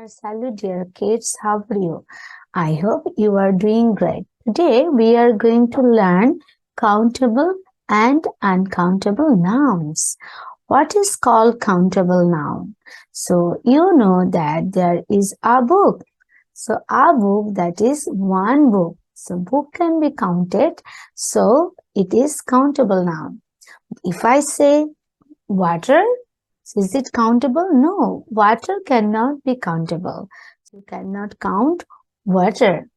Hello dear kids, how are you? I hope you are doing great. Today we are going to learn countable and uncountable nouns. What is called countable noun? So you know that there is a book. So a book, that is one book. So book can be counted. So it is countable noun. If I say water, is it countable? No, water cannot be countable. You cannot count water.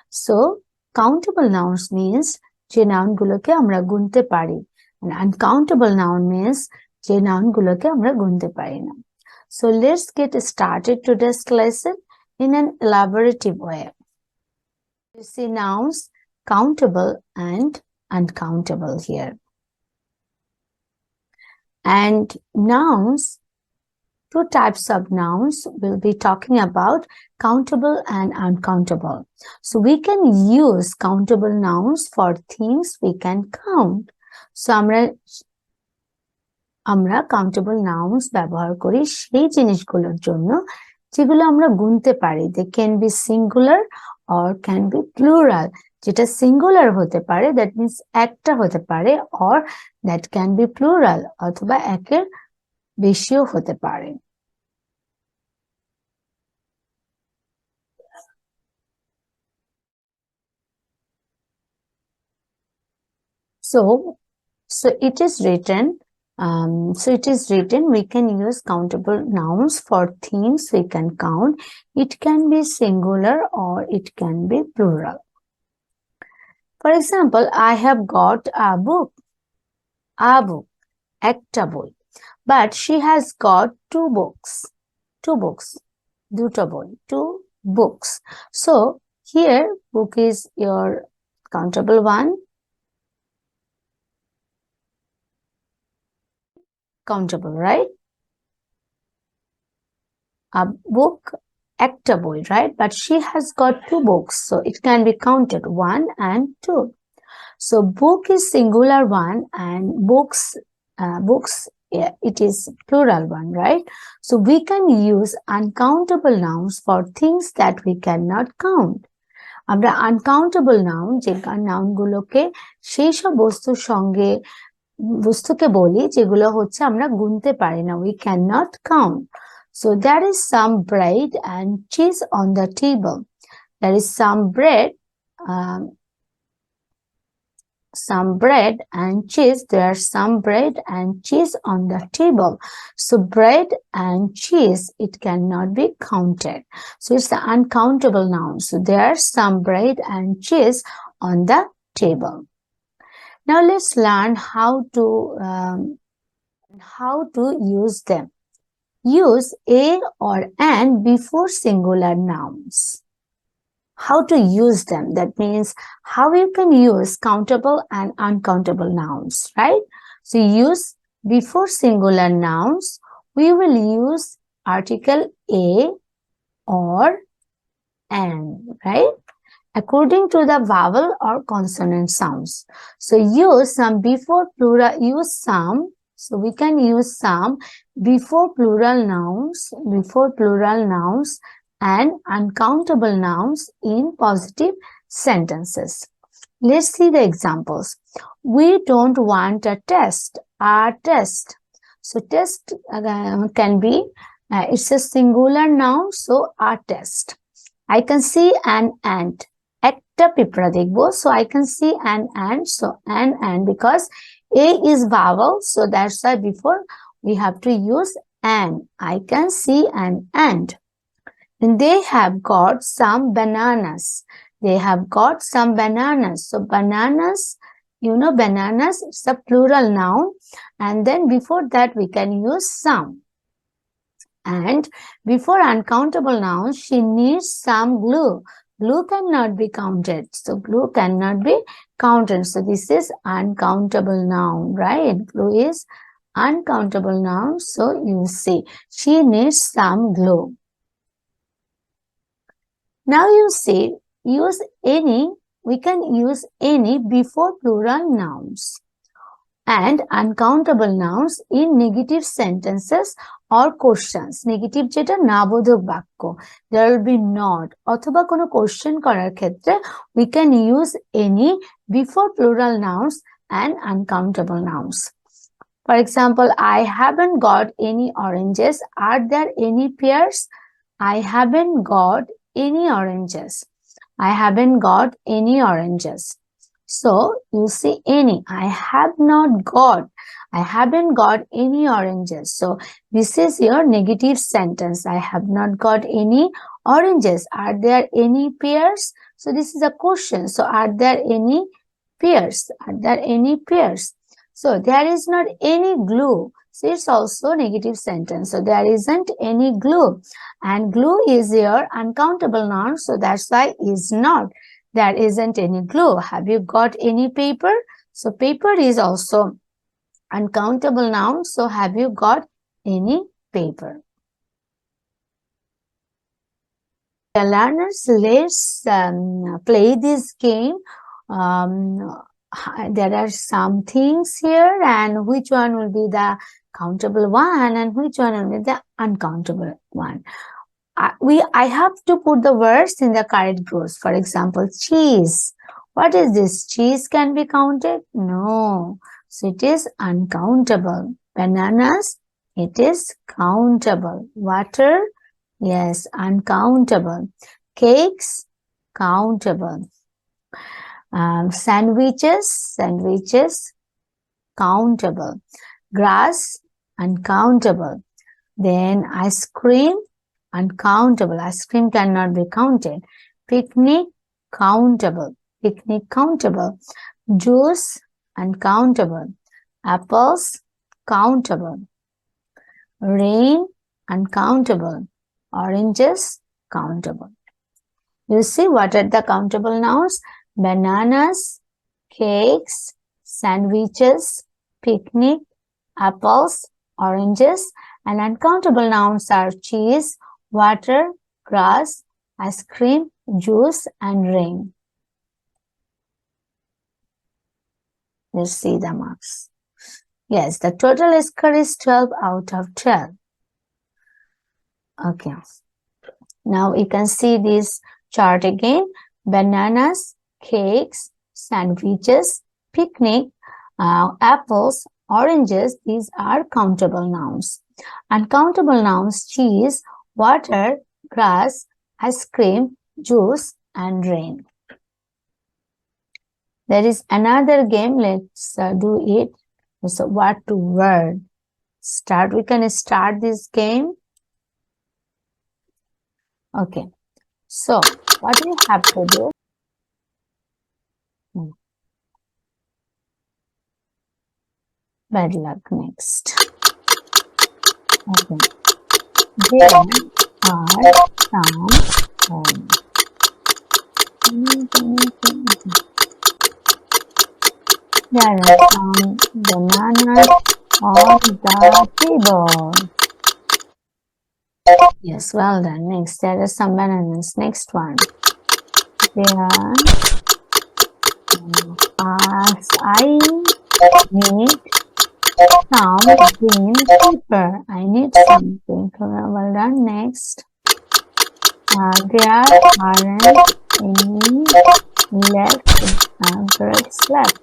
So, countable nouns means যে নাউনগুলোকে আমরা গুনতে পারি, and uncountable noun means যে নাউনগুলোকে আমরা গুনতে পারি না. So, let's get started today's lesson in an elaborative way. You see nouns countable and uncountable here. And nouns, two types of nouns we'll be talking about, countable and uncountable. So we can use countable nouns for things we can count. So আমরা countable nouns ব্যবহার করি সেই জিনিসগুলোর জন্য যেগুলো আমরা গুনতে পারি. They can be singular or can be plural. যেটা singular হতে পারে, that means একটা হতে পারে, or that can be plural, অথবা একের বেশিও হতে পারে. So it is written, we can use countable nouns for things we can count. It can be singular or it can be plural. For example, I have got a book, একটা বই. But she has got two books, দুটো বই, two books. So here book is your countable one. Countable, right? A book, একটা বই, right? But she has got two books, so it can be counted, one and two. So book is singular one, and books, yeah, it is plural one, right? So we can use uncountable nouns for things that we cannot count. আমরা uncountable noun, যে নাউনগুলোকে সেই সব বস্তুকে বলি যেগুলো হচ্ছে আমরা গুনতে পারি না, we cannot count. So there is some bread and cheese on the table. There is some bread and cheese. There are some bread and cheese on the table. So bread and cheese, it cannot be counted. So it's the uncountable noun. So there are some bread and cheese on the table. Now let's learn how to use them. Use a or an before singular nouns. How to use them? That means how you can use countable and uncountable nouns, right? So use before singular nouns. We will use article a or an, right? According to the vowel or consonant sounds. So use some before plural, use some. So we can use some before plural nouns and uncountable nouns in positive sentences. Let's see the examples. We don't want a test. So test can be, it's a singular noun, so a test. I can see an ant. একটা পিঁপড়া দেখবো, so I can see an ant. So an ant, because a is vowel, so that's why before we have to use an. I can see an ant. And they have got some bananas. So bananas, you know, bananas, it's a plural noun, and then before that we can use some. And before uncountable nouns, she needs some glue. Glue cannot be counted. So glue cannot be counted. So this is uncountable noun, right? Glue is uncountable noun. So you see, she needs some glue. Now you see, use any. We can use any before plural nouns. and uncountable nouns in negative sentences or questions. Negative যেটা না বোধক বাক্য, there will be not অথবা কোনো question করার ক্ষেত্রে we can use any before plural nouns and uncountable nouns. For example, I haven't got any oranges. Are there any pears? I haven't got any oranges. I haven't got any oranges. So you see any. I have not got. I haven't got any oranges. So this is your negative sentence. I have not got any oranges. Are there any pears? So this is a question. So are there any pears? Are there any pears? So there is not any glue. So it's also negative sentence. So there isn't any glue. And glue is your uncountable noun. So that's why is not. There isn't any glue. Have you got any paper? So paper is also uncountable noun. So have you got any paper? Learners, let's play this game. There are some things here, and which one will be the countable one and which one will be the uncountable one. I have to put the words in the correct groups. For example, cheese. What is this? Cheese can be counted? No. So it is uncountable. Bananas, it is countable. Water, yes, uncountable. Cakes, countable. Sandwiches, countable. Grass, uncountable. Then ice cream, uncountable. Ice cream cannot be counted. Picnic, countable. Picnic, countable. Juice, uncountable. Apples, countable. Rain, uncountable. Oranges, countable. You see what are the countable nouns? Bananas, cakes, sandwiches, picnic, apples, oranges, and uncountable nouns are cheese, water, grass, ice cream, juice, and rain. You see the marks. Yes, the total score is 12 out of 12. Okay. Now you can see this chart again. Bananas, cakes, sandwiches, picnic, apples, oranges, these are countable nouns. Uncountable nouns, cheese, water, grass, ice cream, juice, and rain. There is another game. Let's do it. So what to word? We can start this game. Okay. So what we have to do? Bad luck next. Okay. There are some there are some bananas on the table. Yes, well done. Next, there are some bananas. Next one. There as I need some green paper. I need something. Well done. Next. There aren't any grapes left.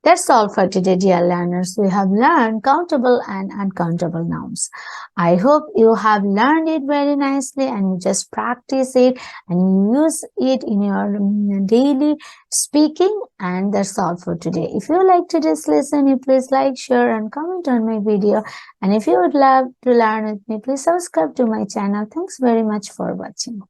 That's all for today, dear learners. We have learned countable and uncountable nouns. I hope you have learned it very nicely and you just practice it and use it in your daily speaking. And that's all for today. If you like today's lesson, you please like, share, and comment on my video. And if you would love to learn with me, please subscribe to my channel. Thanks very much for watching.